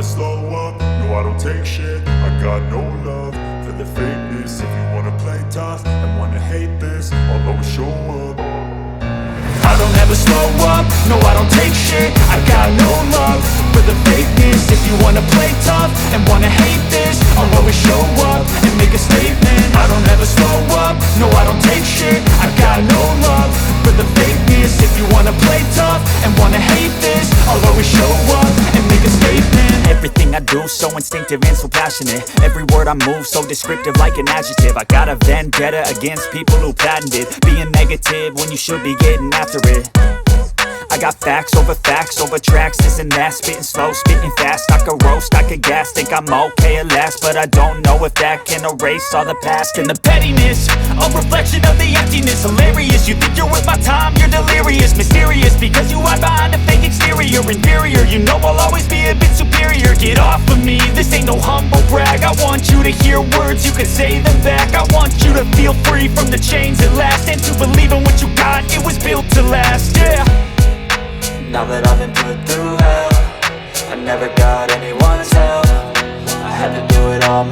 slow up, no I don't take shit. I got no love for the fakeness. If you wanna play tough and wanna hate this, I'll always show up. I don't ever slow up, no I don't take shit. I got no love for the fakeness. If you wanna play tough and wanna hate this, I'll always show up and make a statement. I don't ever slow up, no I don't take shit. I got no love for the fakeness. If you wanna play tough and wanna hate this, I'll always show up and make a statement. Everything I do so instinctive and so passionate. Every word I move so descriptive like an adjective. I got a vendetta against people who patented being negative when you should be getting after it. I got facts over tracks, this and that. Spitting slow, spitting fast. I could roast, I could gas. Think I'm okay at last, but I don't know if that can erase all the past. And the pettiness, a reflection of the emptiness. Hilarious, you think you're worth my time, you're delirious. Mysterious, because you hide behind a fake exterior. Inferior, you know I'll always be a bit superior. Get off of me, this ain't no humble brag. I want you to hear words, you can say them back. I want you to feel free from the chains at last, and to believe in what you got, it was built to last, yeah. Now that I've been put through hell, I never got